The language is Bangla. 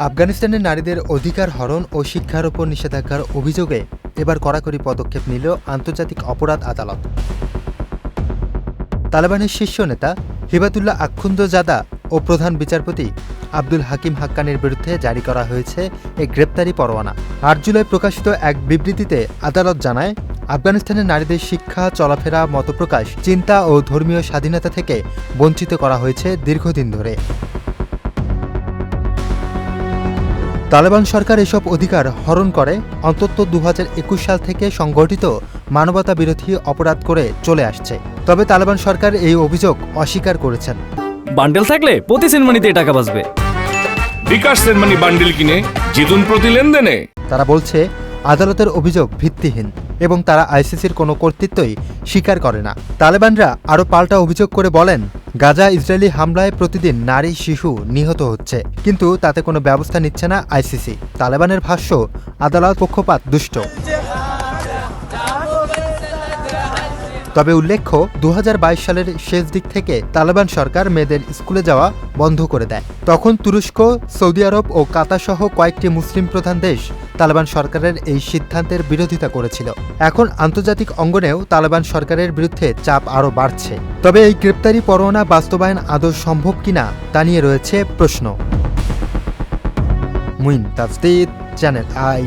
আফগানিস্তানের নারীদের অধিকার হরণ ও শিক্ষার উপর নিষেধাজ্ঞার অভিযোগে এবার কড়াকড়ি পদক্ষেপ নিল আন্তর্জাতিক অপরাধ আদালত। তালেবানের শীর্ষ নেতা হিবাতুল্লাহ আখুন্দজাদা ও প্রধান বিচারপতি আব্দুল হাকিম হাক্কানির বিরুদ্ধে জারি করা হয়েছে এই গ্রেপ্তারি পরোয়ানা। ৮ জুলাই প্রকাশিত এক বিবৃতিতে আদালত জানায়, আফগানিস্তানের নারীদের শিক্ষা, চলাফেরা, মতপ্রকাশ, চিন্তা ও ধর্মীয় স্বাধীনতা থেকে বঞ্চিত করা হয়েছে দীর্ঘদিন ধরে। তালেবান সরকার এসব অধিকার হরণ করে অন্তত ২০২১ সাল থেকে সংগঠিত মানবতা বিরোধী অপরাধ করে চলে আসছে। তবে তালেবান সরকার এই অভিযোগ অস্বীকার করেছেন। বান্ডেল থাকলে প্রতি সেনমানিতে টাকা বাঁচবে। বিকাশ সেনমানি বান্ডেল কিনে জিতুন প্রতি লেনদেনে। তারা বলছে আদালতের অভিযোগ ভিত্তিহীন এবং তারা আইসিসির কোনো কর্তৃত্বই স্বীকার করে না। তালেবানরা আরও পাল্টা অভিযোগ করে বলেন, গাজা ইসরায়েলি হামলায় প্রতিদিন নারী, শিশু নিহত হচ্ছে, কিন্তু তাতে কোনো ব্যবস্থা নিচ্ছে না আইসিসি। তালেবানের ভাষ্য, আদালত পক্ষপাত দুষ্ট। তবে উল্লেখ্য, ২০২২ সালের শেষ দিক থেকে তালেবান সরকার মেয়েদের স্কুলে যাওয়া বন্ধ করে দেয়। তখন তুরস্ক, সৌদি আরব ও কাতার সহ কয়েকটি মুসলিম প্রধান দেশ তালেবান সরকারের এই সিদ্ধান্তের বিরোধিতা করেছিল। এখন আন্তর্জাতিক অঙ্গনেও তালেবান সরকারের বিরুদ্ধে চাপ আরও বাড়ছে। তবে এই গ্রেপ্তারি পরোয়ানা বাস্তবায়ন আদৌ সম্ভব কিনা তা নিয়ে রয়েছে প্রশ্ন। Muin Tajdid, channel I.